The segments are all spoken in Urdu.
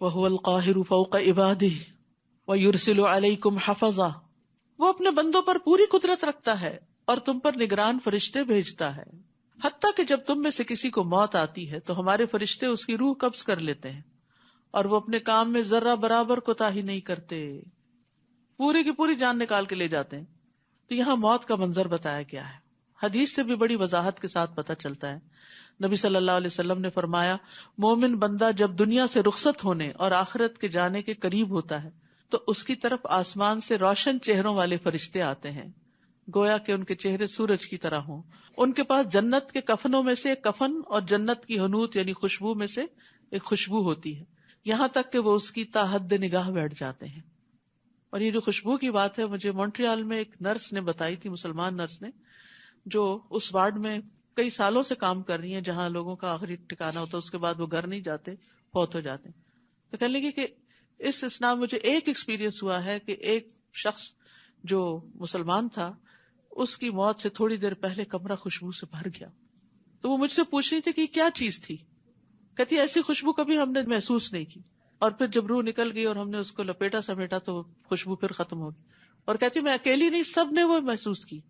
وَهُوَ الْقَاهِرُ فَوْقَ عِبَادِهِ وَيُرْسِلُ عَلَيْكُمْ حَفَظًا، وہ اپنے بندوں پر پوری قدرت رکھتا ہے اور تم پر نگران فرشتے بھیجتا ہے، حتیٰ کہ جب تم میں سے کسی کو موت آتی ہے تو ہمارے فرشتے اس کی روح قبض کر لیتے ہیں اور وہ اپنے کام میں ذرہ برابر کوتاہی نہیں کرتے، پوری کی پوری جان نکال کے لے جاتے ہیں۔ تو یہاں موت کا منظر بتایا گیا ہے، حدیث سے بھی بڑی وضاحت کے ساتھ پتہ چلتا ہے۔ نبی صلی اللہ علیہ وسلم نے فرمایا، مومن بندہ جب دنیا سے رخصت ہونے اور آخرت کے جانے کے قریب ہوتا ہے تو اس کی طرف آسمان سے روشن چہروں والے فرشتے آتے ہیں، گویا کہ ان کے چہرے سورج کی طرح ہوں۔ ان کے پاس جنت کے کفنوں میں سے ایک کفن اور جنت کی حنوط یعنی خوشبو میں سے ایک خوشبو ہوتی ہے، یہاں تک کہ وہ اس کی تا حد نگاہ بیٹھ جاتے ہیں۔ اور یہ جو خوشبو کی بات ہے، مجھے مونٹریال میں ایک نرس نے بتائی تھی، مسلمان نرس نے، جو اس وارڈ میں کئی سالوں سے کام کر رہی ہیں جہاں لوگوں کا آخری ٹھکانہ ہوتا ہے، اس کے بعد وہ گھر نہیں جاتے، فوت ہو جاتے ہیں۔ تو کہنے لگی کہ اس اسنا مجھے ایک ایکسپیرینس ہوا ہے کہ ایک شخص جو مسلمان تھا، اس کی موت سے تھوڑی دیر پہلے کمرہ خوشبو سے بھر گیا۔ تو وہ مجھ سے پوچھ رہی تھی کہ کیا چیز تھی، کہتی ایسی خوشبو کبھی ہم نے محسوس نہیں کی، اور پھر جب روح نکل گئی اور ہم نے اس کو لپیٹا سمیٹا تو خوشبو پھر ختم ہو گئی، اور کہتی میں اکیلی نہیں، سب نے وہ محسوس کی۔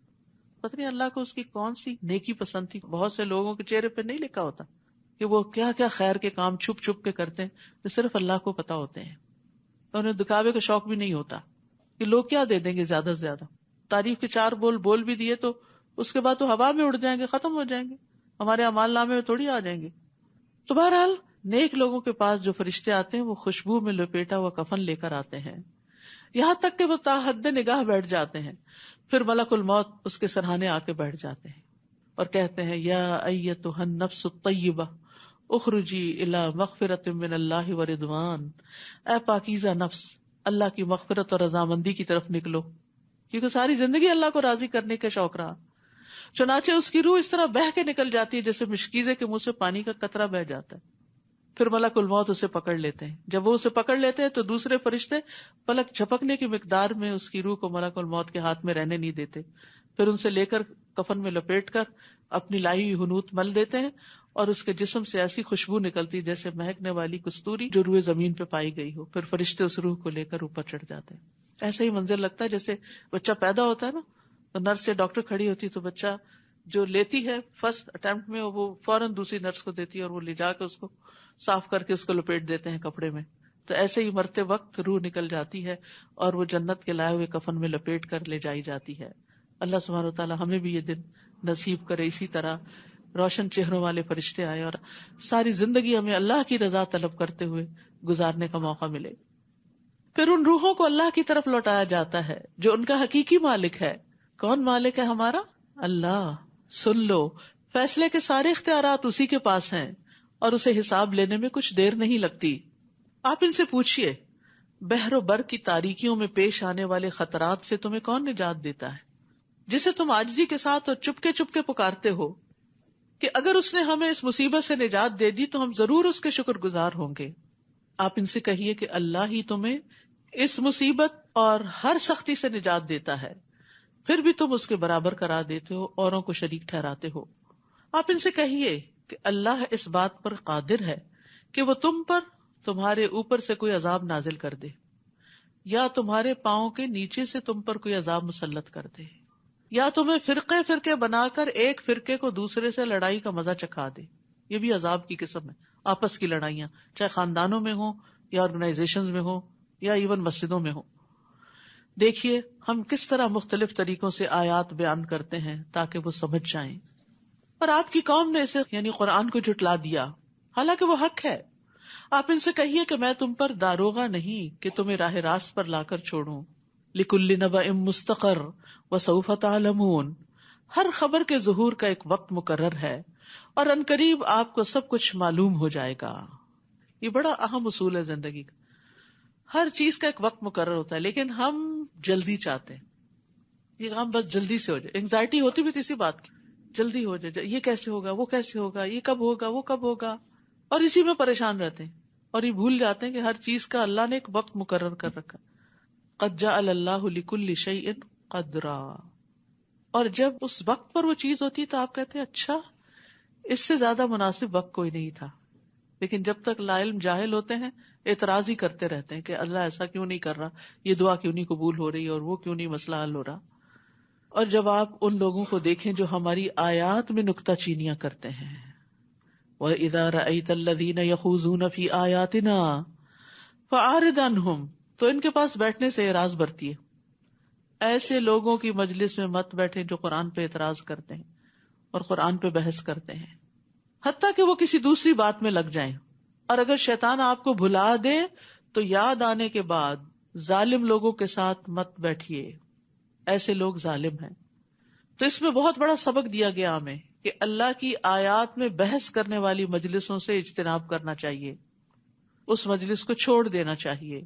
پتہ نہیں اللہ کو اس کی کون سی نیکی پسند تھی، بہت سے لوگوں کے چہرے پہ نہیں لکھا ہوتا کہ وہ کیا کیا خیر کے کام چھپ چھپ کے کرتے ہیں، جو صرف اللہ کو پتا ہوتے ہیں، اور انہیں دکھاوے کا شوق بھی نہیں ہوتا کہ لوگ کیا دے دیں گے، زیادہ سے زیادہ تعریف کے چار بول بھی دیے تو اس کے بعد تو ہوا میں اڑ جائیں گے، ختم ہو جائیں گے، ہمارے اعمال نامے میں تھوڑی آ جائیں گے۔ تو بہرحال نیک لوگوں کے پاس جو فرشتے آتے ہیں وہ خوشبو میں لپیٹا ہوا کفن لے کر آتے ہیں، یہاں تک کہ وہ تا حد نگاہ بیٹھ جاتے ہیں، پھر ملک الموت اس کے سرہانے آ کے بیٹھ جاتے ہیں اور کہتے ہیں یا ایتھا النفس الطیبہ اخرجی الی مغفرۃ من اللہ ورضوان، اے پاکیزہ نفس، اللہ کی مغفرت اور رضامندی کی طرف نکلو، کیونکہ ساری زندگی اللہ کو راضی کرنے کا شوق رہا۔ چنانچہ اس کی روح اس طرح بہہ کے نکل جاتی ہے جیسے مشکیزے کے منہ سے پانی کا قطرہ بہہ جاتا ہے۔ پھر ملک الموت اسے پکڑ لیتے ہیں، جب وہ اسے پکڑ لیتے ہیں تو دوسرے فرشتے پلک جھپکنے کی مقدار میں اس کی روح کو ملک الموت کے ہاتھ میں رہنے نہیں دیتے، پھر ان سے لے کر کفن میں لپیٹ کر اپنی لائی ہوئی حنوط مل دیتے ہیں، اور اس کے جسم سے ایسی خوشبو نکلتی جیسے مہکنے والی کستوری جو روئے زمین پہ پائی گئی ہو۔ پھر فرشتے اس روح کو لے کر اوپر چڑھ جاتے ہیں۔ ایسا ہی منظر لگتا ہے جیسے بچہ پیدا ہوتا ہے نا، تو نرس سے ڈاکٹر کھڑی ہوتی تو بچہ جو لیتی ہے فرسٹ اٹیمپٹ میں وہ فوراً دوسری نرس کو دیتی ہے اور وہ لے جا کے اس کو صاف کر کے اس کو لپیٹ دیتے ہیں کپڑے میں۔ تو ایسے ہی مرتے وقت روح نکل جاتی ہے اور وہ جنت کے لائے ہوئے کفن میں لپیٹ کر لے جائی جاتی ہے۔ اللہ سبحانہ وتعالی ہمیں بھی یہ دن نصیب کرے، اسی طرح روشن چہروں والے فرشتے آئے اور ساری زندگی ہمیں اللہ کی رضا طلب کرتے ہوئے گزارنے کا موقع ملے۔ پھر ان روحوں کو اللہ کی طرف لوٹایا جاتا ہے جو ان کا حقیقی مالک ہے۔ کون مالک ہے ہمارا؟ اللہ۔ سن لو، فیصلے کے سارے اختیارات اسی کے پاس ہیں اور اسے حساب لینے میں کچھ دیر نہیں لگتی۔ آپ ان سے پوچھئے، بحر و بر کی تاریکیوں میں پیش آنے والے خطرات سے تمہیں کون نجات دیتا ہے، جسے تم عاجزی کے ساتھ اور چپکے چپکے پکارتے ہو کہ اگر اس نے ہمیں اس مصیبت سے نجات دے دی تو ہم ضرور اس کے شکر گزار ہوں گے۔ آپ ان سے کہیے کہ اللہ ہی تمہیں اس مصیبت اور ہر سختی سے نجات دیتا ہے، پھر بھی تم اس کے برابر کرا دیتے ہو، اوروں کو شریک ٹھہراتے ہو۔ آپ ان سے کہیے کہ اللہ اس بات پر قادر ہے کہ وہ تم پر تمہارے اوپر سے کوئی عذاب نازل کر دے، یا تمہارے پاؤں کے نیچے سے تم پر کوئی عذاب مسلط کر دے، یا تمہیں فرقے فرقے بنا کر ایک فرقے کو دوسرے سے لڑائی کا مزہ چکھا دے۔ یہ بھی عذاب کی قسم ہے، آپس کی لڑائیاں، چاہے خاندانوں میں ہوں یا آرگنائزیشنز میں ہوں یا ایون مسجدوں میں ہوں۔ دیکھیے ہم کس طرح مختلف طریقوں سے آیات بیان کرتے ہیں تاکہ وہ سمجھ جائیں، اور آپ کی قوم نے اسے یعنی قرآن کو جھٹلا دیا، حالانکہ وہ حق ہے۔ آپ ان سے کہیے کہ میں تم پر داروغہ نہیں کہ تمہیں راہ راست پر لا کر چھوڑوں۔ لِكُلِّ نَبَإٍ مُسْتَقَرٌّ وَسَوْفَ تَعْلَمُونَ، ہر خبر کے ظہور کا ایک وقت مقرر ہے اور عنقریب آپ کو سب کچھ معلوم ہو جائے گا۔ یہ بڑا اہم اصول ہے زندگی کا، ہر چیز کا ایک وقت مقرر ہوتا ہے، لیکن ہم جلدی چاہتے ہیں، یہ کام بس جلدی سے ہو جائے۔ انگزائٹی ہوتی بھی کسی بات کی، جلدی ہو جائے، یہ کیسے ہوگا، وہ کیسے ہوگا، یہ کب ہوگا، وہ کب ہوگا، اور اسی میں پریشان رہتے ہیں اور یہ بھول جاتے ہیں کہ ہر چیز کا اللہ نے ایک وقت مقرر کر رکھا۔ قد جعل اللہ لکل شیء قدرا، اور جب اس وقت پر وہ چیز ہوتی ہے تو آپ کہتے ہیں اچھا، اس سے زیادہ مناسب وقت کوئی نہیں تھا، لیکن جب تک لا علم جاہل ہوتے ہیں اعتراض ہی کرتے رہتے ہیں کہ اللہ ایسا کیوں نہیں کر رہا, یہ دعا کیوں نہیں قبول ہو رہی, اور وہ کیوں نہیں مسئلہ حل ہو رہا. اور جب آپ ان لوگوں کو دیکھیں جو ہماری آیات میں نکتہ چینیاں کرتے ہیں, وَإِذَا رَأَيْتَ الَّذِينَ يَخُوضُونَ فِي آيَاتِنَا فَأَعْرِضْ عَنْهُمْ, تو ان کے پاس بیٹھنے سے اعراض برتی ہے. ایسے لوگوں کی مجلس میں مت بیٹھیں جو قرآن پہ اعتراض کرتے ہیں اور قرآن پہ بحث کرتے ہیں, حتیٰ کہ وہ کسی دوسری بات میں لگ جائیں. اور اگر شیطان آپ کو بھلا دے تو یاد آنے کے بعد ظالم لوگوں کے ساتھ مت بیٹھیے, ایسے لوگ ظالم ہیں. تو اس میں بہت بڑا سبق دیا گیا ہمیں کہ اللہ کی آیات میں بحث کرنے والی مجلسوں سے اجتناب کرنا چاہیے, اس مجلس کو چھوڑ دینا چاہیے,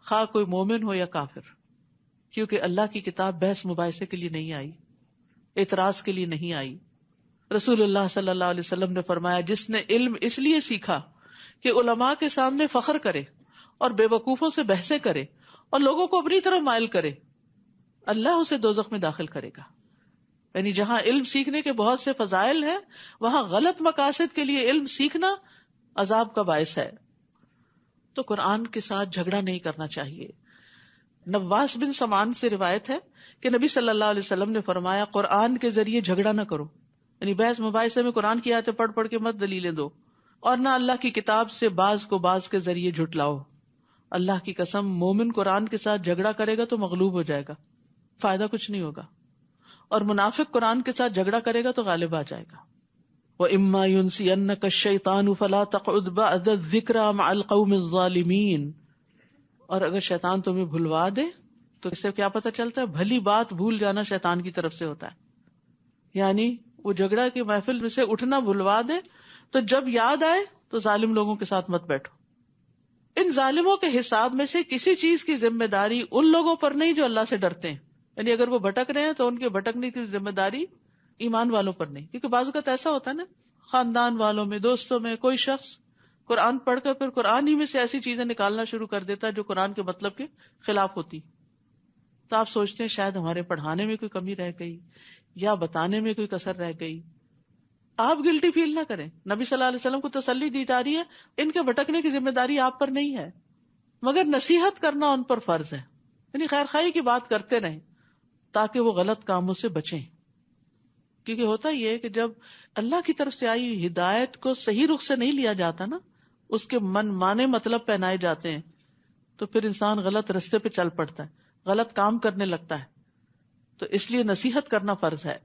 خواہ کوئی مومن ہو یا کافر, کیونکہ اللہ کی کتاب بحث مباحثے کے لیے نہیں آئی, اعتراض کے لیے نہیں آئی. رسول اللہ صلی اللہ علیہ وسلم نے فرمایا, جس نے علم اس لیے سیکھا کہ علماء کے سامنے فخر کرے اور بے وقوفوں سے بحثیں کرے اور لوگوں کو اپنی طرف مائل کرے, اللہ اسے دوزخ میں داخل کرے گا. یعنی جہاں علم سیکھنے کے بہت سے فضائل ہیں, وہاں غلط مقاصد کے لیے علم سیکھنا عذاب کا باعث ہے. تو قرآن کے ساتھ جھگڑا نہیں کرنا چاہیے. نواس بن سمان سے روایت ہے کہ نبی صلی اللہ علیہ وسلم نے فرمایا, قرآن کے ذریعے جھگڑا نہ کرو, یعنی بحث مباحثے میں قرآن کی آیتیں پڑھ پڑھ کے مت دلیلیں دو, اور نہ اللہ کی کتاب سے بعض کو بعض کے ذریعے جھٹلاؤ. اللہ کی قسم, مومن قرآن کے ساتھ جھگڑا کرے گا تو مغلوب ہو جائے گا, فائدہ کچھ نہیں ہوگا, اور منافق قرآن کے ساتھ جھگڑا کرے گا تو غالب آ جائے گا. وَإِمَّا يُنْسِيَنَّكَ الشَّيْطَانُ فَلَا تَقْعُدْ بَعْدَ الذِّكْرَىٰ مَعَ الْقَوْمِ الظَّالِمِينَ, اور اگر شیطان تمہیں بھلوا دے تو اس سے کیا پتہ چلتا ہے, بھلی بات بھول جانا شیطان کی طرف سے ہوتا ہے. یعنی وہ جھگڑا کی محفل میں سے اٹھنا بھلوا دے تو جب یاد آئے تو ظالم لوگوں کے ساتھ مت بیٹھو. ان ظالموں کے حساب میں سے کسی چیز کی ذمہ داری ان لوگوں پر نہیں جو اللہ سے ڈرتے ہیں. یعنی اگر وہ بھٹک رہے ہیں تو ان کے بھٹکنے کی ذمہ داری ایمان والوں پر نہیں, کیونکہ بعض اوقات ایسا ہوتا ہے نا, خاندان والوں میں, دوستوں میں کوئی شخص قرآن پڑھ کر پھر قرآن ہی میں سے ایسی چیزیں نکالنا شروع کر دیتا ہے جو قرآن کے مطلب کے خلاف ہوتی. تو آپ سوچتے ہیں شاید ہمارے پڑھانے میں کوئی کمی رہ گئی یا بتانے میں کوئی کسر رہ گئی. آپ گلٹی فیل نہ کریں, نبی صلی اللہ علیہ وسلم کو تسلی دی جا رہی ہے, ان کے بھٹکنے کی ذمہ داری آپ پر نہیں ہے, مگر نصیحت کرنا ان پر فرض ہے. یعنی خیر خواہی کی بات کرتے رہیں تاکہ وہ غلط کاموں سے بچیں. کیونکہ ہوتا یہ ہے کہ جب اللہ کی طرف سے آئی ہدایت کو صحیح رخ سے نہیں لیا جاتا نا, اس کے من مانے مطلب پہنائے جاتے ہیں, تو پھر انسان غلط رستے پہ چل پڑتا ہے, غلط کام کرنے لگتا ہے. تو اس لیے نصیحت کرنا فرض ہے.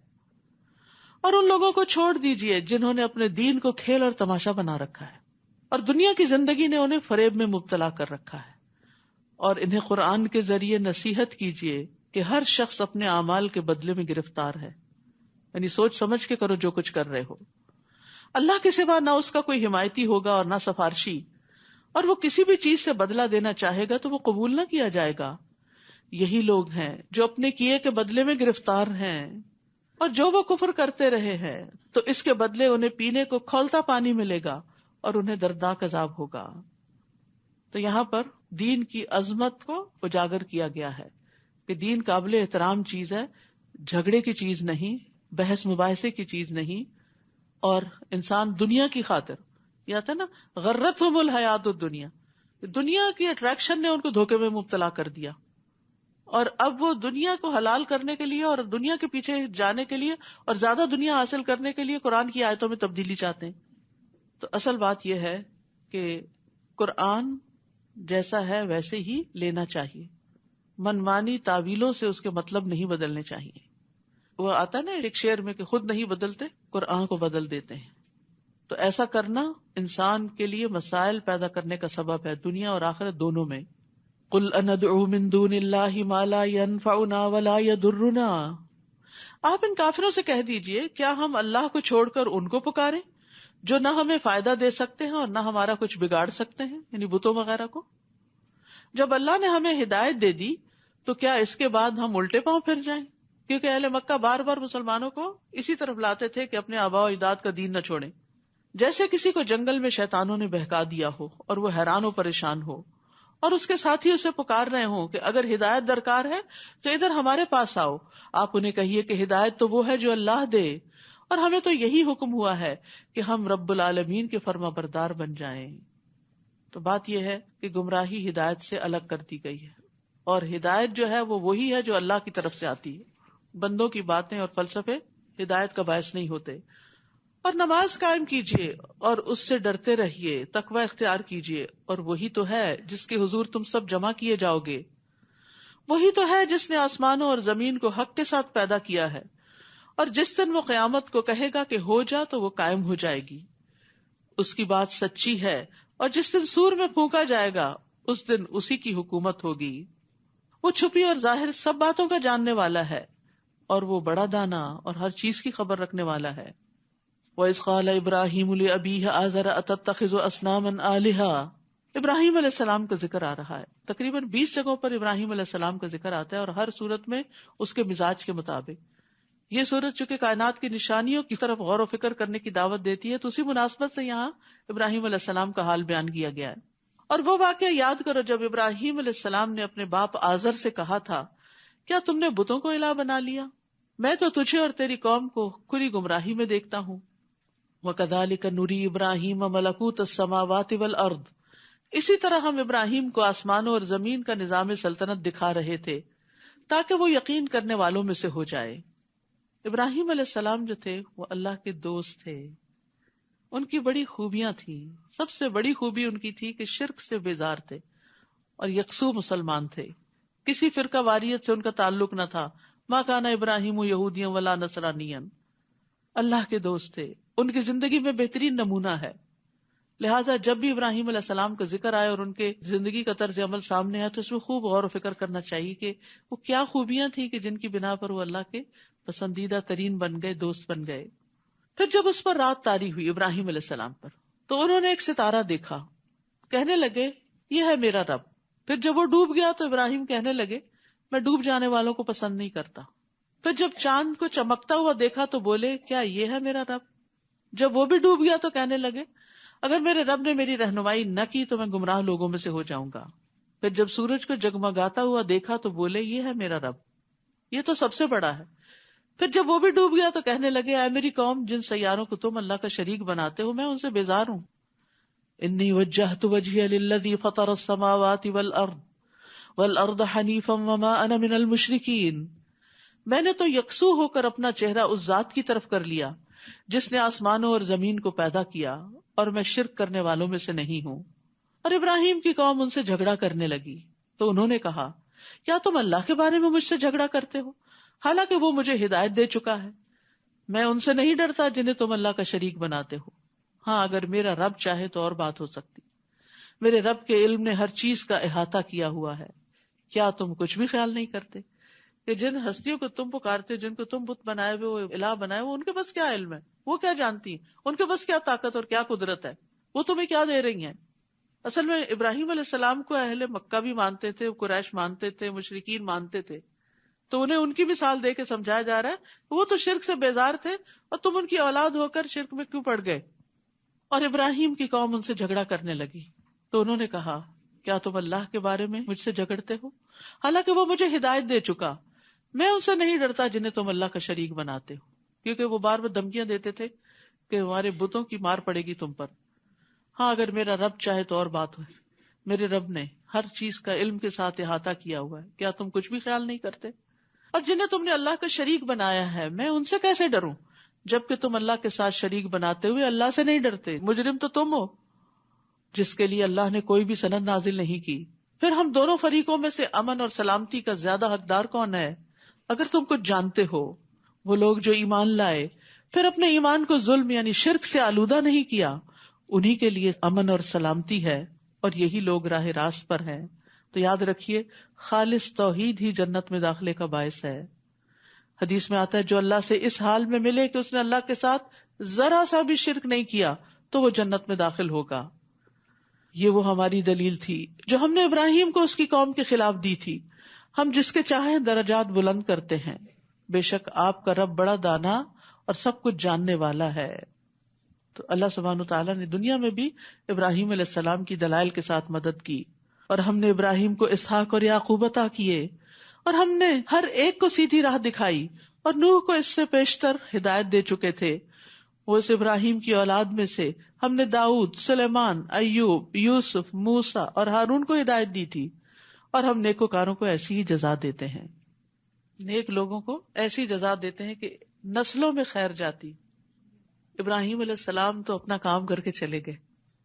اور ان لوگوں کو چھوڑ دیجئے جنہوں نے اپنے دین کو کھیل اور تماشا بنا رکھا ہے, اور دنیا کی زندگی نے انہیں فریب میں مبتلا کر رکھا ہے. اور انہیں قرآن کے ذریعے نصیحت کیجئے کہ ہر شخص اپنے اعمال کے بدلے میں گرفتار ہے. یعنی سوچ سمجھ کے کرو جو کچھ کر رہے ہو. اللہ کے سوا نہ اس کا کوئی حمایتی ہوگا اور نہ سفارشی, اور وہ کسی بھی چیز سے بدلہ دینا چاہے گا تو وہ قبول نہ کیا جائے گا. یہی لوگ ہیں جو اپنے کیے کے بدلے میں گرفتار ہیں, اور جو وہ کفر کرتے رہے ہیں تو اس کے بدلے انہیں پینے کو کھولتا پانی ملے گا اور انہیں دردناک عذاب ہوگا. تو یہاں پر دین کی عظمت کو اجاگر کیا گیا ہے کہ دین قابل احترام چیز ہے, جھگڑے کی چیز نہیں, بحث مباحثے کی چیز نہیں. اور انسان دنیا کی خاطر, یہ آتا ہے نا, غرتہم الحیات الدنیا, دنیا کی اٹریکشن نے ان کو دھوکے میں مبتلا کر دیا, اور اب وہ دنیا کو حلال کرنے کے لیے اور دنیا کے پیچھے جانے کے لیے اور زیادہ دنیا حاصل کرنے کے لیے قرآن کی آیتوں میں تبدیلی چاہتے ہیں. تو اصل بات یہ ہے کہ قرآن جیسا ہے ویسے ہی لینا چاہیے, منمانی تعویلوں سے اس کے مطلب نہیں بدلنے چاہیے. وہ آتا نا ایک شعر میں کہ خود نہیں بدلتے قرآن کو بدل دیتے ہیں. تو ایسا کرنا انسان کے لیے مسائل پیدا کرنے کا سبب ہے, دنیا اور آخرت دونوں میں. قل اندعو من دون اللہ ما لا ينفعنا ولا يضرنا, آپ ان کافروں سے کہہ دیجئے کیا ہم اللہ کو چھوڑ کر ان کو پکاریں جو نہ ہمیں فائدہ دے سکتے ہیں اور نہ ہمارا کچھ بگاڑ سکتے ہیں, یعنی بتوں وغیرہ کو. جب اللہ نے ہمیں ہدایت دے دی تو کیا اس کے بعد ہم الٹے پاؤں پھر جائیں؟ کیونکہ اہل مکہ بار بار مسلمانوں کو اسی طرف لاتے تھے کہ اپنے آباء و اجداد کا دین نہ چھوڑیں. جیسے کسی کو جنگل میں شیطانوں نے بہکا دیا ہو اور وہ حیران و پریشان ہو, اور اس کے ساتھی اسے پکار رہے ہوں کہ اگر ہدایت درکار ہے تو ادھر ہمارے پاس آؤ. آپ انہیں کہیے کہ ہدایت تو وہ ہے جو اللہ دے, اور ہمیں تو یہی حکم ہوا ہے کہ ہم رب العالمین کے فرما بردار بن جائیں. تو بات یہ ہے کہ گمراہی ہدایت سے الگ کر دی گئی ہے، اور ہدایت جو ہے وہ وہی ہے جو اللہ کی طرف سے آتی ہے. بندوں کی باتیں اور فلسفے ہدایت کا باعث نہیں ہوتے. اور نماز قائم کیجئے اور اس سے ڈرتے رہیے، تقوی اختیار کیجئے، اور وہی تو ہے جس کے حضور تم سب جمع کیے جاؤ گے. وہی تو ہے جس نے آسمانوں اور زمین کو حق کے ساتھ پیدا کیا ہے، اور جس دن وہ قیامت کو کہے گا کہ ہو جا تو وہ قائم ہو جائے گی. اس کی بات سچی ہے، اور جس دن سور میں پھونکا جائے گا اس دن اسی کی حکومت ہوگی. وہ چھپی اور ظاہر سب باتوں کا جاننے والا ہے، اور وہ بڑا دانا اور ہر چیز کی خبر رکھنے والا ہے. وَإِذْ قَالَ إِبْرَاهِيمُ لِأَبِيهِ آزَرَ أَتَتَّخِذُ أَصْنَامًا آلِهَةً. ابراہیم علیہ السلام کا ذکر آ رہا ہے. تقریباً 20 جگہوں پر ابراہیم علیہ السلام کا ذکر آتا ہے، اور ہر صورت میں اس کے مزاج کے مطابق. یہ صورت چونکہ کائنات کی نشانیوں کی طرف غور و فکر کرنے کی دعوت دیتی ہے، تو اسی مناسبت سے یہاں ابراہیم علیہ السلام کا حال بیان کیا گیا ہے. اور وہ واقعہ یاد کرو جب ابراہیم علیہ السلام نے اپنے باپ آزر سے کہا تھا، کیا تم نے بتوں کو الہ بنا لیا؟ میں تو تجھے اور تیری قوم کو کھلی گمراہی میں دیکھتا ہوں. وَكَذَلِكَ نُرِي إِبْرَاهِيمَ مَلَكُوتَ السَّمَاوَاتِ وَالْأَرْضِ. اسی طرح ہم ابراہیم کو آسمانوں اور زمین کا نظام سلطنت دکھا رہے تھے تاکہ وہ یقین کرنے والوں میں سے ہو جائے. ابراہیم علیہ السلام جو تھے وہ اللہ کے دوست تھے. ان کی بڑی خوبیاں تھیں. سب سے بڑی خوبی ان کی تھی کہ شرک سے بیزار تھے اور یکسو مسلمان تھے. کسی فرقہ واریت سے ان کا تعلق نہ تھا. ما کان ابراہیم یہودیاں ولا نصرانیاں. اللہ کے دوست تھے. ان کی زندگی میں بہترین نمونہ ہے. لہٰذا جب بھی ابراہیم علیہ السلام کا ذکر آئے اور ان کے زندگی کا طرز عمل سامنے آئے تو اس میں خوب غور و فکر کرنا چاہیے کہ وہ کیا خوبیاں تھیں کہ جن کی بنا پر وہ اللہ کے پسندیدہ ترین بن گئے، دوست بن گئے. پھر جب اس پر رات طاری ہوئی ابراہیم علیہ السلام پر، تو انہوں نے ایک ستارہ دیکھا. کہنے لگے یہ ہے میرا رب. پھر جب وہ ڈوب گیا تو ابراہیم کہنے لگے میں ڈوب جانے والوں کو پسند نہیں کرتا. پھر جب چاند کو چمکتا ہوا دیکھا تو بولے کیا یہ ہے میرا رب؟ جب وہ بھی ڈوب گیا تو کہنے لگے اگر میرے رب نے میری رہنمائی نہ کی تو میں گمراہ لوگوں میں سے ہو جاؤں گا. پھر جب سورج کو جگمگاتا ہوا دیکھا تو بولے یہ ہے میرا رب، یہ تو سب سے بڑا ہے. پھر جب وہ بھی ڈوب گیا تو کہنے لگے اے میری قوم، جن سیاروں کو تم اللہ کا شریک بناتے ہو میں ان سے بیزار ہوں. انی وجہت وجہی للذی فطر السماوات والارض حنیفا وما انا من المشرکین. میں نے تو یکسو ہو کر اپنا چہرہ اس ذات کی طرف کر لیا جس نے آسمانوں اور زمین کو پیدا کیا، اور میں شرک کرنے والوں میں سے نہیں ہوں. اور ابراہیم کی قوم ان سے جھگڑا کرنے لگی تو انہوں نے کہا کیا تم اللہ کے بارے میں مجھ سے جھگڑا کرتے ہو حالانکہ وہ مجھے ہدایت دے چکا ہے؟ میں ان سے نہیں ڈرتا جنہیں تم اللہ کا شریک بناتے ہو. ہاں اگر میرا رب چاہے تو اور بات ہو سکتی. میرے رب کے علم نے ہر چیز کا احاطہ کیا ہوا ہے. کیا تم کچھ بھی خیال نہیں کرتے کہ جن ہستیوں کو تم پکارتے، جن کو تم بت بنائے ہوئے، وہ الہ بنائے ہوئے، ان کے پاس کیا علم ہے؟ وہ کیا جانتی ہیں؟ ان کے پاس کیا طاقت اور کیا قدرت ہے؟ وہ تمہیں کیا دے رہی ہیں؟ اصل میں ابراہیم علیہ السلام کو اہل مکہ بھی مانتے تھے، قریش مانتے تھے، مشرکین مانتے تھے. تو انہیں ان کی مثال دے کے سمجھایا جا رہا ہے وہ تو شرک سے بیزار تھے اور تم ان کی اولاد ہو کر شرک میں کیوں پڑ گئے. اور ابراہیم کی قوم ان سے جھگڑا کرنے لگی تو انہوں نے کہا کیا تم اللہ کے بارے میں مجھ سے جھگڑتے ہو حالانکہ وہ مجھے ہدایت دے چکا؟ میں ان سے نہیں ڈرتا جنہیں تم اللہ کا شریک بناتے ہو. کیونکہ وہ بار بار دھمکیاں دیتے تھے کہ ہمارے بتوں کی مار پڑے گی تم پر. ہاں اگر میرا رب چاہے تو اور بات ہے. میرے رب نے ہر چیز کا علم کے ساتھ احاطہ کیا ہوا ہے. کیا تم کچھ بھی خیال نہیں کرتے؟ اور جنہیں تم نے اللہ کا شریک بنایا ہے میں ان سے کیسے ڈروں جبکہ تم اللہ کے ساتھ شریک بناتے ہوئے اللہ سے نہیں ڈرتے. مجرم تو تم ہو جس کے لیے اللہ نے کوئی بھی سند نازل نہیں کی. پھر ہم دونوں فریقوں میں سے امن اور سلامتی کا زیادہ حقدار کون ہے؟ اگر تم کچھ جانتے ہو، وہ لوگ جو ایمان لائے پھر اپنے ایمان کو ظلم یعنی شرک سے آلودہ نہیں کیا، انہی کے لیے امن اور سلامتی ہے اور یہی لوگ راہ راست پر ہیں. تو یاد رکھیے خالص توحید ہی جنت میں داخلے کا باعث ہے. حدیث میں آتا ہے جو اللہ سے اس حال میں ملے کہ اس نے اللہ کے ساتھ ذرا سا بھی شرک نہیں کیا تو وہ جنت میں داخل ہوگا. یہ وہ ہماری دلیل تھی جو ہم نے ابراہیم کو اس کی قوم کے خلاف دی تھی. ہم جس کے چاہیں درجات بلند کرتے ہیں. بے شک آپ کا رب بڑا دانا اور سب کچھ جاننے والا ہے. تو اللہ سبحانہ تعالیٰ نے دنیا میں بھی ابراہیم علیہ السلام کی دلائل کے ساتھ مدد کی، اور ہم نے ابراہیم کو اسحاق اور یعقوب عطا کیے، اور ہم نے ہر ایک کو سیدھی راہ دکھائی، اور نوح کو اس سے پیشتر ہدایت دے چکے تھے. وہ اس ابراہیم کی اولاد میں سے ہم نے داؤد، سلیمان، ایوب، یوسف، موسیٰ اور ہارون کو ہدایت دی تھی، اور ہم نیکوکاروں کو ایسی ہی جزا دیتے ہیں. نیک لوگوں کو ایسی جزا دیتے ہیں کہ نسلوں میں خیر جاتی. ابراہیم علیہ السلام تو اپنا کام کر کے چلے گئے،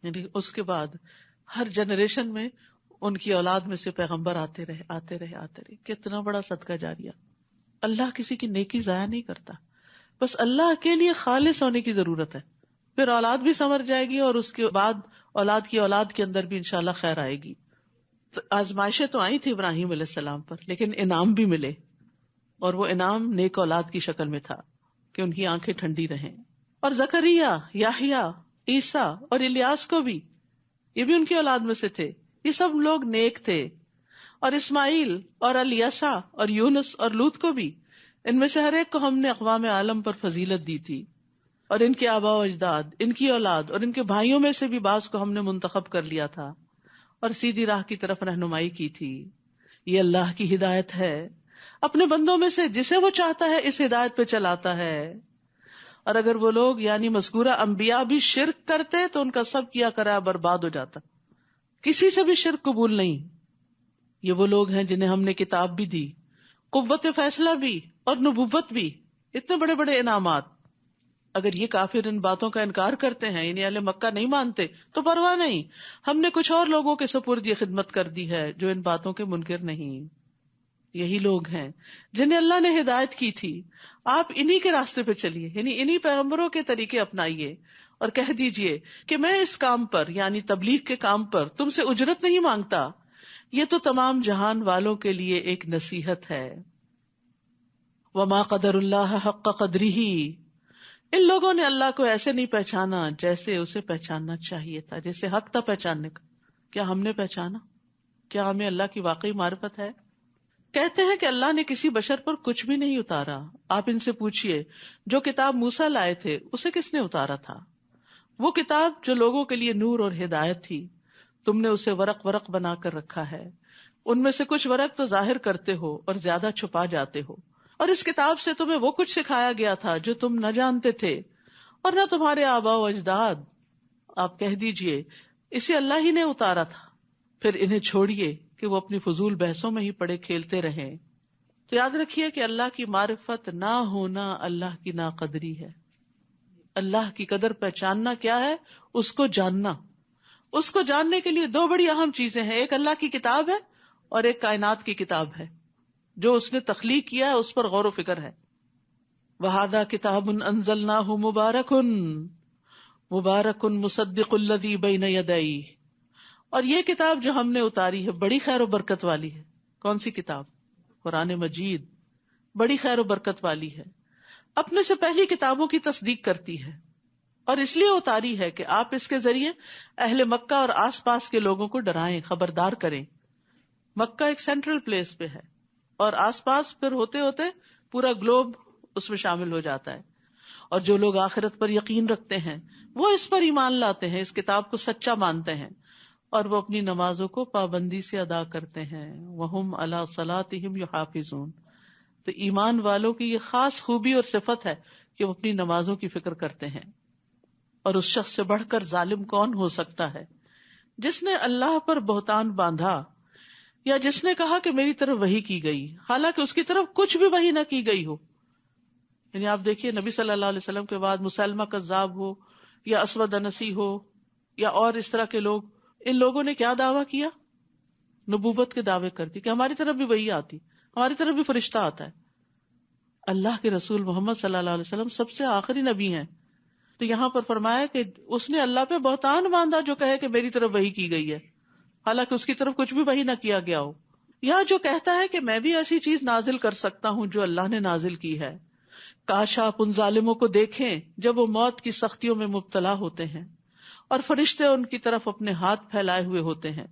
یعنی اس کے بعد ہر جنریشن میں ان کی اولاد میں سے پیغمبر آتے رہے. کتنا بڑا صدقہ جاریہ. اللہ کسی کی نیکی ضائع نہیں کرتا، بس اللہ کے لیے خالص ہونے کی ضرورت ہے. پھر اولاد بھی سنور جائے گی، اور اس کے بعد اولاد کی اولاد کے اندر بھی انشاءاللہ خیر آئے گی. تو آزمائشیں تو آئی تھی ابراہیم علیہ السلام پر، لیکن انعام بھی ملے، اور وہ انعام نیک اولاد کی شکل میں تھا کہ ان کی آنکھیں ٹھنڈی رہیں. اور زکریا، یحییٰ، عیسیٰ اور الیاس کو بھی، یہ بھی ان کی اولاد میں سے تھے. یہ سب لوگ نیک تھے. اور اسماعیل اور الیسع اور یونس اور لوط کو بھی، ان میں سے ہر ایک کو ہم نے اقوام عالم پر فضیلت دی تھی. اور ان کے آباء و اجداد، ان کی اولاد اور ان کے بھائیوں میں سے بھی بعض کو ہم نے منتخب کر لیا تھا اور سیدھی راہ کی طرف رہنمائی کی تھی. یہ اللہ کی ہدایت ہے، اپنے بندوں میں سے جسے وہ چاہتا ہے اس ہدایت پہ چلاتا ہے. اور اگر وہ لوگ یعنی مذکورہ انبیاء بھی شرک کرتے تو ان کا سب کیا کرا برباد ہو جاتا. کسی سے بھی شرک قبول نہیں. یہ وہ لوگ ہیں جنہیں ہم نے کتاب بھی دی، قوت فیصلہ بھی اور نبوت بھی، اتنے بڑے بڑے انعامات. اگر یہ کافر ان باتوں کا انکار کرتے ہیں، یعنی اہل مکہ نہیں مانتے، تو پرواہ نہیں، ہم نے کچھ اور لوگوں کے سپرد یہ خدمت کر دی ہے جو ان باتوں کے منکر نہیں. یہی لوگ ہیں جنہیں اللہ نے ہدایت کی تھی. آپ انہی کے راستے پہ چلیے، یعنی انہی پیغمبروں کے طریقے اپنائیے، اور کہہ دیجئے کہ میں اس کام پر یعنی تبلیغ کے کام پر تم سے اجرت نہیں مانگتا، یہ تو تمام جہان والوں کے لیے ایک نصیحت ہے. وما قدر اللہ حق قدرہ، ان لوگوں نے اللہ کو ایسے نہیں پہچانا جیسے اسے پہچاننا چاہیے تھا، جیسے حق تھا پہچاننے کا. کیا ہم نے پہچانا؟ کیا ہمیں اللہ کی واقعی معرفت ہے؟ کہتے ہیں کہ اللہ نے کسی بشر پر کچھ بھی نہیں اتارا. آپ ان سے پوچھئے جو کتاب موسیٰ لائے تھے اسے کس نے اتارا تھا؟ وہ کتاب جو لوگوں کے لیے نور اور ہدایت تھی. تم نے اسے ورق ورق بنا کر رکھا ہے، ان میں سے کچھ ورق تو ظاہر کرتے ہو اور زیادہ چھپا جاتے ہو. اور اس کتاب سے تمہیں وہ کچھ سکھایا گیا تھا جو تم نہ جانتے تھے اور نہ تمہارے آباء و اجداد. آپ کہہ دیجئے اسے اللہ ہی نے اتارا تھا. پھر انہیں چھوڑیے کہ وہ اپنی فضول بحثوں میں ہی پڑے کھیلتے رہیں. تو یاد رکھیے کہ اللہ کی معرفت نہ ہونا اللہ کی ناقدری ہے. اللہ کی قدر پہچاننا کیا ہے؟ اس کو جاننا. اس کو جاننے کے لیے دو بڑی اہم چیزیں ہیں، ایک اللہ کی کتاب ہے اور ایک کائنات کی کتاب ہے. جو اس نے تخلیق کیا ہے اس پر غور و فکر ہے. وَهَذَا كِتَابٌ أَنزَلْنَاهُ مُبَارَكٌ مُصَدِّقُ الَّذِي بَيْنَ يَدَيْهِ. اور یہ کتاب جو ہم نے اتاری ہے بڑی خیر و برکت والی ہے. کون سی کتاب؟ قرآن مجید. بڑی خیر و برکت والی ہے، اپنے سے پہلی کتابوں کی تصدیق کرتی ہے، اور اس لیے اتاری ہے کہ آپ اس کے ذریعے اہل مکہ اور آس پاس کے لوگوں کو ڈرائیں، خبردار کریں. مکہ ایک سینٹرل پلیس پہ ہے، اور آس پاس پھر ہوتے ہوتے پورا گلوب اس میں شامل ہو جاتا ہے. اور جو لوگ آخرت پر یقین رکھتے ہیں وہ اس پر ایمان لاتے ہیں، اس کتاب کو سچا مانتے ہیں، اور وہ اپنی نمازوں کو پابندی سے ادا کرتے ہیں. وَهُمْ عَلَىٰ صَلَاتِهِمْ يُحَافِظُونَ. تو ایمان والوں کی یہ خاص خوبی اور صفت ہے کہ وہ اپنی نمازوں کی فکر کرتے ہیں. اور اس شخص سے بڑھ کر ظالم کون ہو سکتا ہے جس نے اللہ پر بہتان باندھا، یا جس نے کہا کہ میری طرف وحی کی گئی حالانکہ اس کی طرف کچھ بھی وحی نہ کی گئی ہو. یعنی آپ دیکھیے نبی صلی اللہ علیہ وسلم کے بعد مسلمہ کذاب ہو یا اسود انسی ہو یا اور اس طرح کے لوگ، ان لوگوں نے کیا دعویٰ کیا؟ نبوت کے دعوے کر کے کہ ہماری طرف بھی وحی آتی، ہماری طرف بھی فرشتہ آتا ہے. اللہ کے رسول محمد صلی اللہ علیہ وسلم سب سے آخری نبی ہیں. تو یہاں پر فرمایا کہ اس نے اللہ پہ بہتان باندھا جو کہے کہ میری طرف وحی کی گئی ہے حالانکہ اس کی طرف کچھ بھی وحی نہ کیا گیا ہو. یا جو کہتا ہے کہ میں بھی ایسی چیز نازل کر سکتا ہوں جو اللہ نے نازل کی ہے. کاش آپ ان ظالموں کو دیکھیں جب وہ موت کی سختیوں میں مبتلا ہوتے ہیں اور فرشتے ان کی طرف اپنے ہاتھ پھیلائے ہوئے ہوتے ہیں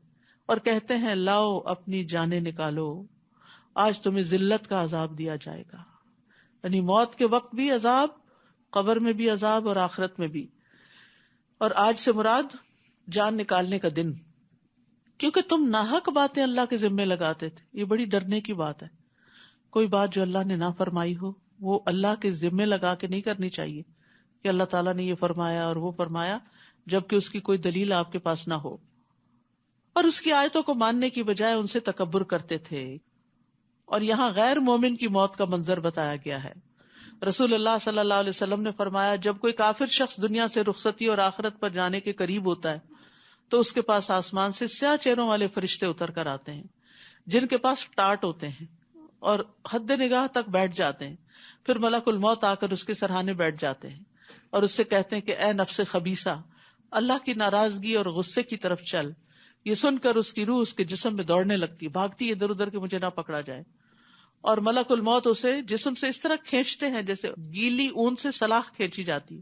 اور کہتے ہیں لاؤ اپنی جانیں نکالو، آج تمہیں ذلت کا عذاب دیا جائے گا. یعنی موت کے وقت بھی عذاب، قبر میں بھی عذاب اور آخرت میں بھی. اور آج سے مراد جان نکالنے کا دن، کیونکہ تم ناحق باتیں اللہ کے ذمے لگاتے تھے. یہ بڑی ڈرنے کی بات ہے. کوئی بات جو اللہ نے نہ فرمائی ہو وہ اللہ کے ذمے لگا کے نہیں کرنی چاہیے کہ اللہ تعالیٰ نے یہ فرمایا اور وہ فرمایا، جبکہ اس کی کوئی دلیل آپ کے پاس نہ ہو. اور اس کی آیتوں کو ماننے کی بجائے ان سے تکبر کرتے تھے. اور یہاں غیر مومن کی موت کا منظر بتایا گیا ہے. رسول اللہ صلی اللہ علیہ وسلم نے فرمایا، جب کوئی کافر شخص دنیا سے رخصتی اور آخرت پر جانے کے قریب ہوتا ہے تو اس کے پاس آسمان سے سیاہ چہروں والے فرشتے اتر کر آتے ہیں جن کے پاس ٹاٹ ہوتے ہیں اور حد نگاہ تک بیٹھ جاتے ہیں. پھر ملک الموت آ کر اس کے سرہانے بیٹھ جاتے ہیں اور اس سے کہتے ہیں کہ اے نفس خبیثہ، اللہ کی ناراضگی اور غصے کی طرف چل. یہ سن کر اس کی روح اس کے جسم میں دوڑنے لگتی، بھاگتی ادھر ادھر کہ مجھے نہ پکڑا جائے. اور ملک الموت اسے جسم سے اس طرح کھینچتے ہیں جیسے گیلی اون سے سلاخ کھینچی جاتی،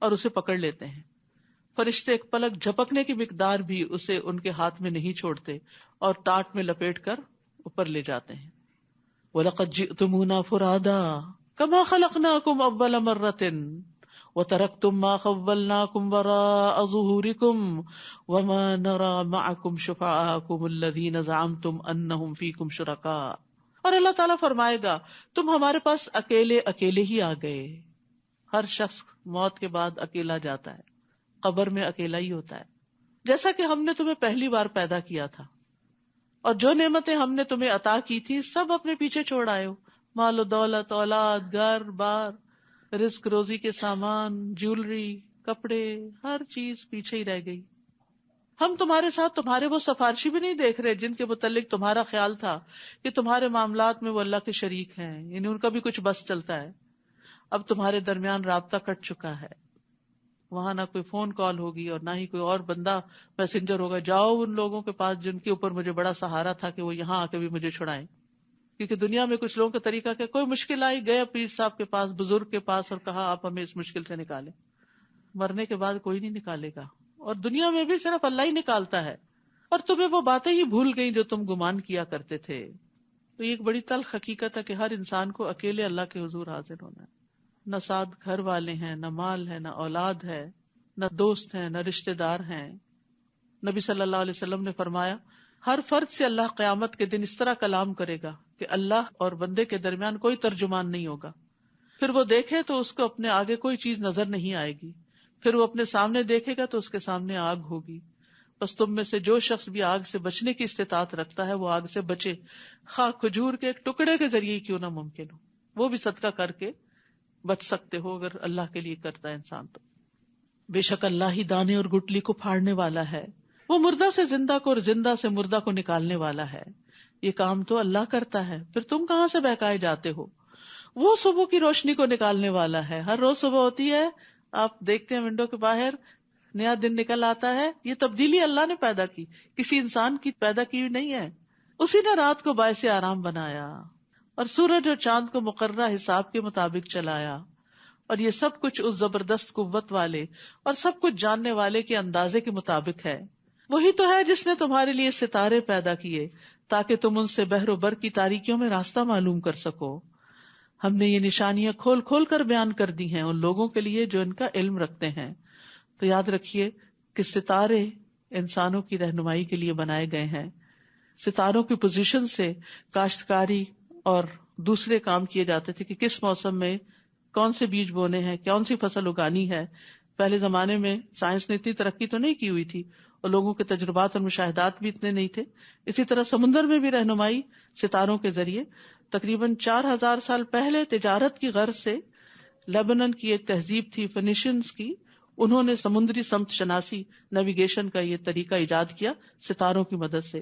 اور اسے پکڑ لیتے ہیں. فرشتے ایک پلک جھپکنے کی مقدار بھی اسے ان کے ہاتھ میں نہیں چھوڑتے اور ٹاٹ میں لپیٹ کر اوپر لے جاتے ہیں. وَلَقَدْ جِئْتُمُونَا فُرَادَىٰ كَمَا خَلَقْنَاكُمْ أَوَّلَ مَرَّةٍ وَتَرَكْتُم مَّا خَوَّلْنَاكُمْ وَرَاءَ ظُهُورِكُمْ وَمَا نَرَىٰ مَعَكُمْ شُفَعَاءَكُمُ الَّذِينَ زَعَمْتُمْ أَنَّهُمْ فِيكُمْ شُرَكَاءُ. اور اللہ تعالیٰ فرمائے گا، تم ہمارے پاس اکیلے اکیلے ہی آ گئے. ہر شخص موت کے بعد اکیلا جاتا ہے، قبر میں اکیلا ہی ہوتا ہے. جیسا کہ ہم نے تمہیں پہلی بار پیدا کیا تھا اور جو نعمتیں ہم نے تمہیں عطا کی تھی سب اپنے پیچھے چھوڑ آئے ہو. مال و دولت، اولاد، گھر بار، رزق روزی کے سامان، جیولری، کپڑے، ہر چیز پیچھے ہی رہ گئی. ہم تمہارے ساتھ تمہارے وہ سفارشی بھی نہیں دیکھ رہے جن کے متعلق تمہارا خیال تھا کہ تمہارے معاملات میں وہ اللہ کے شریک ہیں، یعنی ان کا بھی کچھ بس چلتا ہے. اب تمہارے درمیان رابطہ کٹ چکا ہے. وہاں نہ کوئی فون کال ہوگی اور نہ ہی کوئی اور بندہ میسنجر ہوگا، جاؤ ان لوگوں کے پاس جن کے اوپر مجھے بڑا سہارا تھا کہ وہ یہاں آ کے بھی مجھے چھڑائیں. کیونکہ دنیا میں کچھ لوگوں کا طریقہ کہ کوئی مشکل آئی، گئے پیر صاحب کے پاس، بزرگ کے پاس، اور کہا آپ ہمیں اس مشکل سے نکالیں. مرنے کے بعد کوئی نہیں نکالے گا، اور دنیا میں بھی صرف اللہ ہی نکالتا ہے. اور تمہیں وہ باتیں ہی بھول گئی جو تم گمان کیا کرتے تھے. تو یہ ایک بڑی تلخ حقیقت ہے کہ ہر انسان کو اکیلے اللہ کے حضور حاضر ہونا ہے. نہ ساتھ گھر والے ہیں، نہ مال ہے، نہ اولاد ہے، نہ دوست ہیں، نہ رشتہ دار ہیں. نبی صلی اللہ علیہ وسلم نے فرمایا، ہر فرد سے اللہ قیامت کے دن اس طرح کلام کرے گا کہ اللہ اور بندے کے درمیان کوئی ترجمان نہیں ہوگا. پھر وہ دیکھے تو اس کو اپنے آگے کوئی چیز نظر نہیں آئے گی. پھر وہ اپنے سامنے دیکھے گا تو اس کے سامنے آگ ہوگی. بس تم میں سے جو شخص بھی آگ سے بچنے کی استطاعت رکھتا ہے وہ آگ سے بچے، خواہ کھجور کے ایک ٹکڑے کے ذریعے کیوں نہ ممکن ہو. وہ بھی صدقہ کر کے بچ سکتے ہو اگر اللہ کے لیے کرتا ہے انسان تو. بے شک اللہ ہی دانے اور گٹلی کو پھاڑنے والا ہے، وہ مردہ سے زندہ کو اور زندہ سے مردہ کو نکالنے والا ہے. یہ کام تو اللہ کرتا ہے، پھر تم کہاں سے بہکائے جاتے ہو. وہ صبح کی روشنی کو نکالنے والا ہے. ہر روز صبح ہوتی ہے، آپ دیکھتے ہیں ونڈو کے باہر نیا دن نکل آتا ہے. یہ تبدیلی اللہ نے پیدا کی، کسی انسان کی پیدا کی نہیں ہے. اسی نے رات کو باعث آرام بنایا اور سورج اور چاند کو مقررہ حساب کے مطابق چلایا. اور یہ سب کچھ اس زبردست قوت والے اور سب کچھ جاننے والے کے اندازے کے مطابق ہے. وہی تو ہے جس نے تمہارے لیے ستارے پیدا کیے تاکہ تم ان سے بحر و بر کی تاریکیوں میں راستہ معلوم کر سکو. ہم نے یہ نشانیاں کھول کھول کر بیان کر دی ہیں ان لوگوں کے لیے جو ان کا علم رکھتے ہیں. تو یاد رکھیے کہ ستارے انسانوں کی رہنمائی کے لیے بنائے گئے ہیں. ستاروں کی پوزیشن سے کاشتکاری اور دوسرے کام کیے جاتے تھے کہ کس موسم میں کون سے بیج بونے ہیں، کون سی فصل اگانی ہے. پہلے زمانے میں سائنس نے اتنی ترقی تو نہیں کی ہوئی تھی اور لوگوں کے تجربات اور مشاہدات بھی اتنے نہیں تھے. اسی طرح سمندر میں بھی رہنمائی ستاروں کے ذریعے. تقریباً 4000 سال پہلے تجارت کی غرض سے لیبنن کی ایک تہذیب تھی فینیشینز کی، انہوں نے سمندری سمت شناسی نیویگیشن کا یہ طریقہ ایجاد کیا ستاروں کی مدد سے.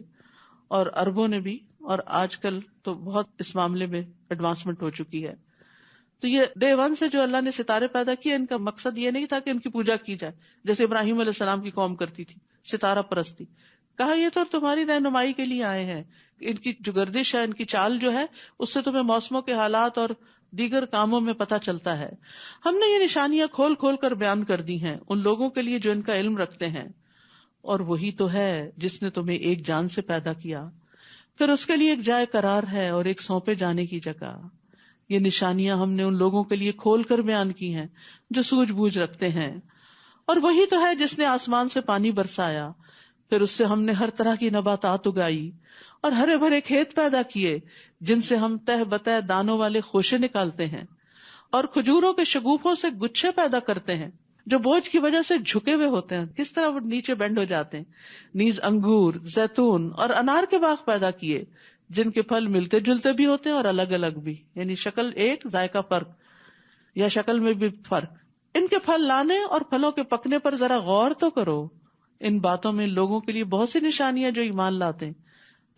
اور عربوں نے بھی، اور آج کل تو بہت اس معاملے میں ایڈوانسمنٹ ہو چکی ہے. تو یہ ڈے ون سے جو اللہ نے ستارے پیدا کیے، ان کا مقصد یہ نہیں تھا کہ ان کی پوجا کی جائے جیسے ابراہیم علیہ السلام کی قوم کرتی تھی، ستارہ پرستی. کہا یہ تو تمہاری رہنمائی کے لیے آئے ہیں. ان کی جو گردش ہے، ان کی چال جو ہے، اس سے تمہیں موسموں کے حالات اور دیگر کاموں میں پتہ چلتا ہے. ہم نے یہ نشانیاں کھول کھول کر بیان کر دی ہیں ان لوگوں کے لیے جو ان کا علم رکھتے ہیں. اور وہی تو ہے جس نے تمہیں ایک جان سے پیدا کیا، پھر اس کے لیے ایک جائے قرار ہے اور ایک سونپے جانے کی جگہ. یہ نشانیاں ہم نے ان لوگوں کے لیے کھول کر بیان کی ہیں جو سوجھ بوجھ رکھتے ہیں. اور وہی تو ہے جس نے آسمان سے پانی برسایا، پھر اس سے ہم نے ہر طرح کی نباتات اگائی اور ہرے بھرے کھیت پیدا کیے جن سے ہم تہ بتہ دانوں والے خوشے نکالتے ہیں. اور کھجوروں کے شگوفوں سے گچھے پیدا کرتے ہیں جو بوجھ کی وجہ سے جھکے ہوئے ہوتے ہیں، کس طرح وہ نیچے بینڈ ہو جاتے ہیں. نیز انگور، زیتون اور انار کے باغ پیدا کیے جن کے پھل ملتے جلتے بھی ہوتے ہیں اور الگ الگ بھی، یعنی شکل ایک ذائقہ فرق یا شکل میں بھی فرق. ان کے پھل لانے اور پھلوں کے پکنے پر ذرا غور تو کرو. ان باتوں میں لوگوں کے لیے بہت سی نشانیاں جو ایمان لاتے ہیں.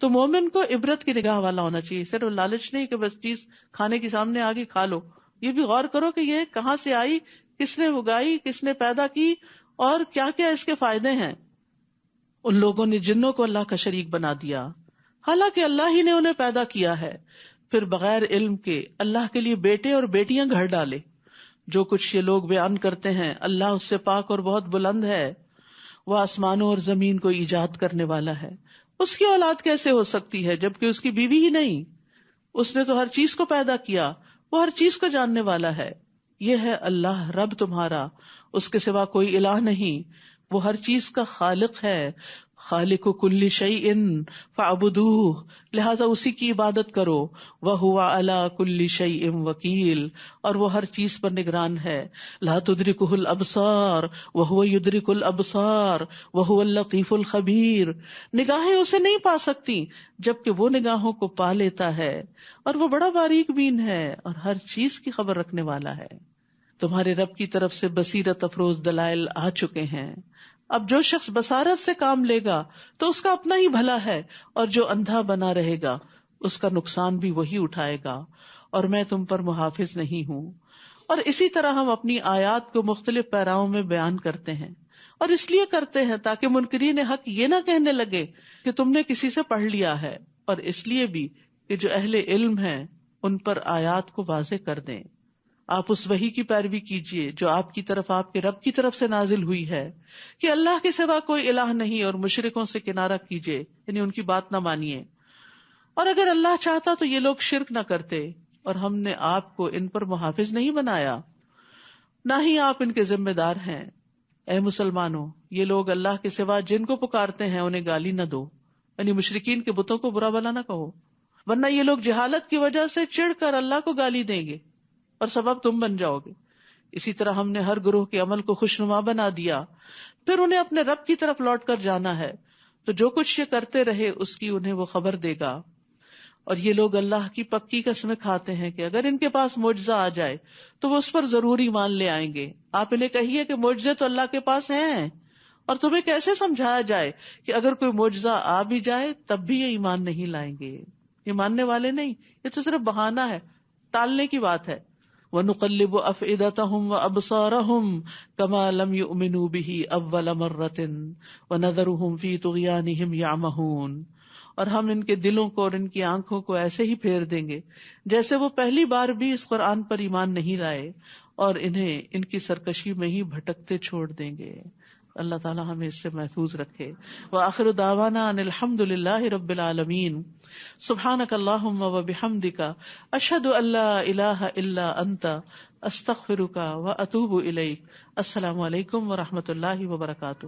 تو مومن کو عبرت کی نگاہ والا ہونا چاہیے، صرف لالچ نہیں کہ بس چیز کھانے کی سامنے آگے کھا لو. یہ بھی غور کرو کہ یہ کہاں سے آئی، کس نے اگائی، کس نے پیدا کی، اور کیا کیا اس کے فائدے ہیں. ان لوگوں نے جنوں کو اللہ کا شریک بنا دیا حالانکہ اللہ ہی نے انہیں پیدا کیا ہے، پھر بغیر علم کے اللہ کے لیے بیٹے اور بیٹیاں گھر ڈالے. جو کچھ یہ لوگ بیان کرتے ہیں اللہ اس سے پاک اور بہت بلند ہے. وہ آسمانوں اور زمین کو ایجاد کرنے والا ہے. اس کی اولاد کیسے ہو سکتی ہے جبکہ اس کی بیوی ہی نہیں؟ اس نے تو ہر چیز کو پیدا کیا، وہ ہر چیز کو جاننے والا ہے. یہ ہے اللہ رب تمہارا، اس کے سوا کوئی الہ نہیں، وہ ہر چیز کا خالق ہے. خالق کل شیء فاعبدوہ، لہذا اسی کی عبادت کرو. وہو علی کل شیء وکیل، اور وہ ہر چیز پر نگران ہے. لا تدرکہ الابصار وہو یدرک الابصار وہو اللطیف الخبیر، نگاہیں اسے نہیں پا سکتی جبکہ وہ نگاہوں کو پا لیتا ہے، اور وہ بڑا باریک بین ہے اور ہر چیز کی خبر رکھنے والا ہے. تمہارے رب کی طرف سے بصیرت افروز دلائل آ چکے ہیں. اب جو شخص بصارت سے کام لے گا تو اس کا اپنا ہی بھلا ہے، اور جو اندھا بنا رہے گا اس کا نقصان بھی وہی اٹھائے گا، اور میں تم پر محافظ نہیں ہوں. اور اسی طرح ہم اپنی آیات کو مختلف پیراؤں میں بیان کرتے ہیں، اور اس لیے کرتے ہیں تاکہ منکرین حق یہ نہ کہنے لگے کہ تم نے کسی سے پڑھ لیا ہے، اور اس لیے بھی کہ جو اہل علم ہیں ان پر آیات کو واضح کر دیں. آپ اس وحی کی پیروی کیجیے جو آپ کی طرف آپ کے رب کی طرف سے نازل ہوئی ہے کہ اللہ کے سوا کوئی الہ نہیں، اور مشرکوں سے کنارہ کیجیے، یعنی ان کی بات نہ مانیے. اور اگر اللہ چاہتا تو یہ لوگ شرک نہ کرتے، اور ہم نے آپ کو ان پر محافظ نہیں بنایا، نہ ہی آپ ان کے ذمہ دار ہیں. اے مسلمانوں، یہ لوگ اللہ کے سوا جن کو پکارتے ہیں انہیں گالی نہ دو، یعنی مشرکین کے بتوں کو برا بھلا نہ کہو، ورنہ یہ لوگ جہالت کی وجہ سے چڑھ کر اللہ کو گالی دیں گے اور سبب تم بن جاؤ گے. اسی طرح ہم نے ہر گروہ کے عمل کو خوشنما بنا دیا، پھر انہیں اپنے رب کی طرف لوٹ کر جانا ہے، تو جو کچھ یہ کرتے رہے اس کی انہیں وہ خبر دے گا. اور یہ لوگ اللہ کی پکی قسمیں کھاتے ہیں کہ اگر ان کے پاس معجزہ آ جائے تو وہ اس پر ضرور ایمان لے آئیں گے. آپ انہیں کہیے کہ معجزے تو اللہ کے پاس ہیں، اور تمہیں کیسے سمجھایا جائے کہ اگر کوئی معجزہ آ بھی جائے تب بھی یہ ایمان نہیں لائیں گے، یہ ماننے والے نہیں، یہ تو صرف بہانہ ہے، ٹالنے کی بات ہے. وَنُقَلِّبُ أَفْئِدَتَهُمْ وَأَبْصَارَهُمْ كَمَا لَمْ يُؤْمِنُوا بِهِ أَوَّلَ مَرَّةٍ وَنَذَرُهُمْ فِي طُغْيَانِهِمْ يَعْمَهُونَ. اور ہم ان کے دلوں کو اور ان کی آنکھوں کو ایسے ہی پھیر دیں گے جیسے وہ پہلی بار بھی اس قرآن پر ایمان نہیں لائے، اور انہیں ان کی سرکشی میں ہی بھٹکتے چھوڑ دیں گے. اللہ تعالی ہمیں اس سے محفوظ رکھے. وآخر دعوانا ان الحمد للہ رب العالمین. سبحانک اللہم وبحمدک، اشہد ان لا الہ الا انت، استغفرک واتوب الیک. السلام علیکم ورحمۃ اللہ وبرکاتہ.